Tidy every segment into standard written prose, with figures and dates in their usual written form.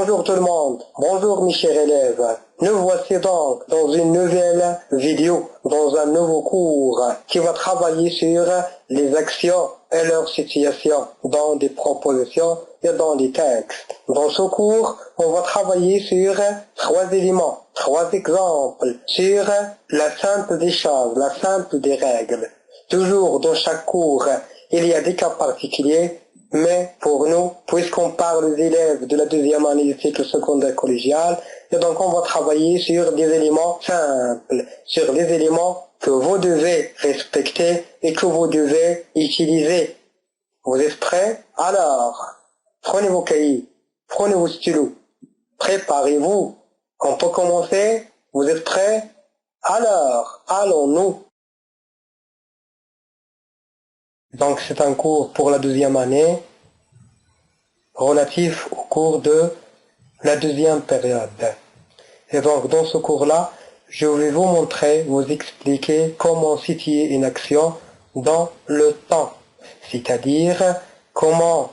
Bonjour tout le monde, bonjour mes chers élèves. Nous voici donc dans une nouvelle vidéo, dans un nouveau cours qui va travailler sur les actions et leurs situations dans des propositions et dans des textes. Dans ce cours, on va travailler sur 3 éléments, 3 exemples sur la simple des choses, la simple des règles. Toujours dans chaque cours, il y a des cas particuliers. Mais pour nous, puisqu'on parle des élèves de la 2e année du cycle secondaire collégial, et donc on va travailler sur des éléments simples, sur les éléments que vous devez respecter et que vous devez utiliser. Vous êtes prêts? Alors, prenez vos cahiers, prenez vos stylos, préparez-vous. On peut commencer? Vous êtes prêts? Alors, allons-nous. Donc c'est un cours pour la 2e année, relatif au cours de la 2e période. Et donc dans ce cours-là, je vais vous montrer, vous expliquer comment situer une action dans le temps. C'est-à-dire comment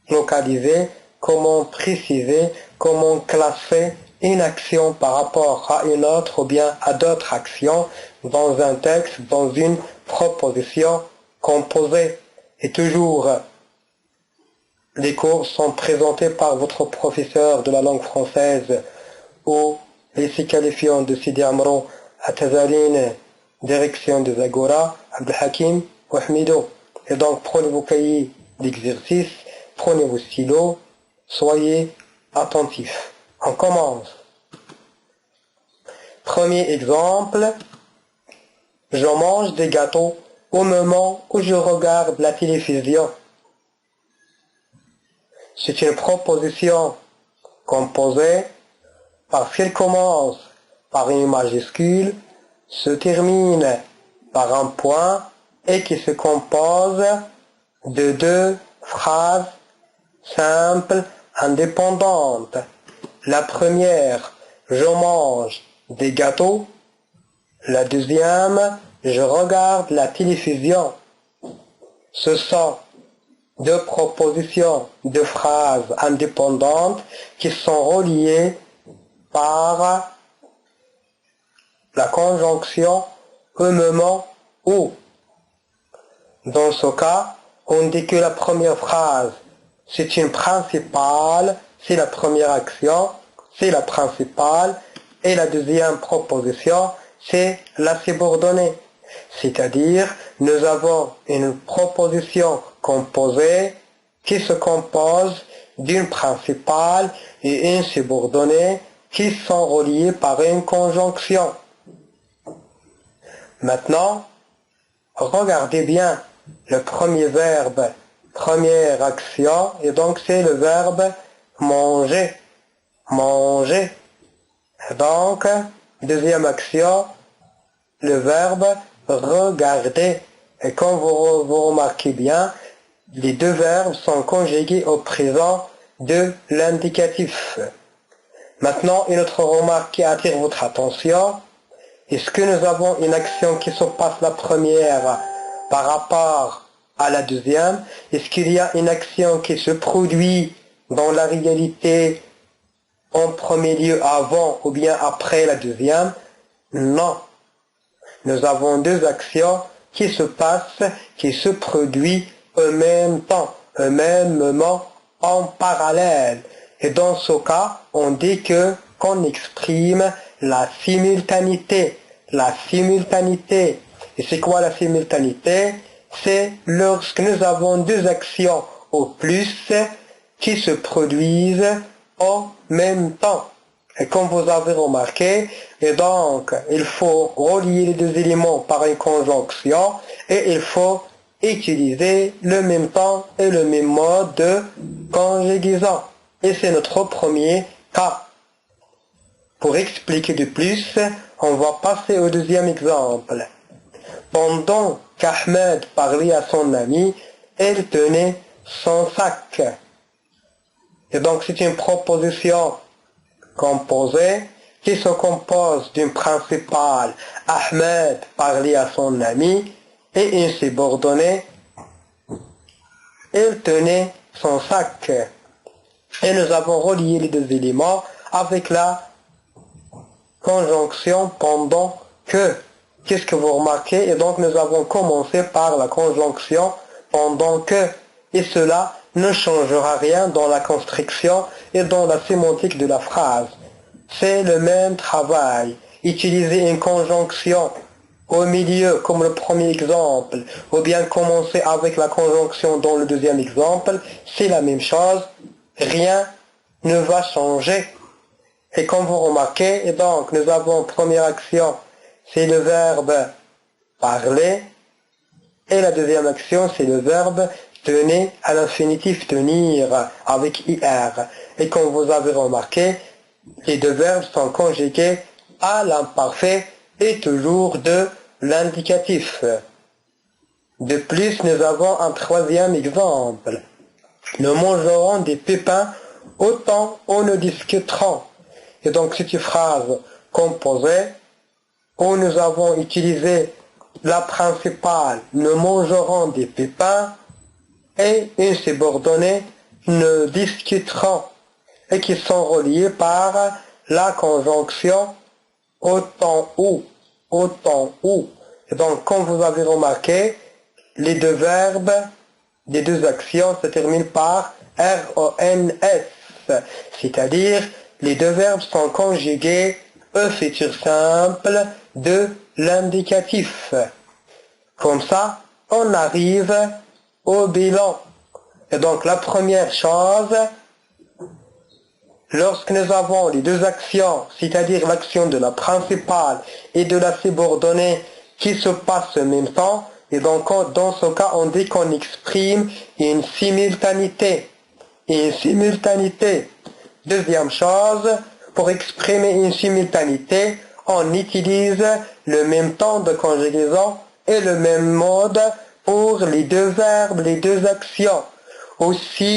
localiser, comment préciser, comment classer une action par rapport à une autre ou bien à d'autres actions dans un texte, dans une proposition composée. Et toujours, les cours sont présentés par votre professeur de la langue française au lycée qualifiant de Sidi Amro à Tazaline, direction des Agora, Abdelhakim Ouahmido. Et donc prenez vos cahiers d'exercice, prenez vos stylos, soyez attentifs. On commence. Premier exemple, je mange des gâteaux au moment où je regarde la télévision. C'est une proposition composée parce qu'elle commence par une majuscule, se termine par un point et qui se compose de 2 phrases simples indépendantes. La première, je mange des gâteaux. La deuxième, je regarde la télévision. Ce sont 2 propositions, 2 phrases indépendantes qui sont reliées par la conjonction au moment où. Dans ce cas, on dit que la première phrase, c'est une principale, c'est la première action, c'est la principale, et la deuxième proposition, c'est la subordonnée. C'est-à-dire, nous avons une proposition composée qui se compose d'une principale et une subordonnée qui sont reliées par une conjonction. Maintenant, regardez bien le premier verbe, première action, et donc c'est le verbe manger. Manger. Et donc, deuxième action, le verbe regarder. Et comme vous remarquez bien, les 2 verbes sont conjugués au présent de l'indicatif. Maintenant, une autre remarque qui attire votre attention. Est-ce que nous avons une action qui se passe la première par rapport à la deuxième? Est-ce qu'il y a une action qui se produit dans la réalité en premier lieu avant ou bien après la deuxième? Non. Nous avons 2 actions qui se passent, qui se produisent au même temps, au même moment, en parallèle. Et dans ce cas, on dit qu'on exprime la simultanéité. La simultanéité. Et c'est quoi la simultanéité? C'est lorsque nous avons 2 actions au plus qui se produisent en même temps. Et comme vous avez remarqué, et donc il faut relier les 2 éléments par une conjonction et il faut utiliser le même temps et le même mode de conjugaison. Et c'est notre premier cas. Pour expliquer de plus, on va passer au deuxième exemple. Pendant qu'Ahmed parlait à son ami, elle tenait son sac. Et donc c'est une proposition composée qui se compose d'une principale, Ahmed parlait à son ami, et une subordonnée, elle tenait son sac. Et nous avons relié les deux éléments avec la conjonction pendant que. Qu'est-ce que vous remarquez? Et donc nous avons commencé par la conjonction pendant que. Et cela ne changera rien dans la construction et dans la sémantique de la phrase. C'est le même travail. Utiliser une conjonction au milieu comme le premier exemple, ou bien commencer avec la conjonction dans le deuxième exemple, c'est la même chose. Rien ne va changer. Et comme vous remarquez, et donc nous avons première action, c'est le verbe parler, et la deuxième action, c'est le verbe tenir à l'infinitif tenir avec IR. Et comme vous avez remarqué, les deux verbes sont conjugués à l'imparfait et toujours de l'indicatif. De plus, nous avons un troisième exemple. Nous mangerons des pépins autant on nous discutera. Et donc c'est une phrase composée où nous avons utilisé la principale, nous mangerons des pépins, et une subordonnée, nous discuterons, et qui sont reliés par la conjonction autant où. Et donc, comme vous avez remarqué, les deux verbes, les deux actions se terminent par RONS, c'est-à-dire les deux verbes sont conjugués au futur simple de l'indicatif. Comme ça, on arrive au bilan. Et donc, la première chose, lorsque nous avons les deux actions, c'est-à-dire l'action de la principale et de la subordonnée qui se passent en même temps, et donc dans ce cas, on dit qu'on exprime une simultanéité. Deuxième chose, pour exprimer une simultanéité, on utilise le même temps de conjugaison et le même mode pour les deux verbes, les deux actions. Aussi,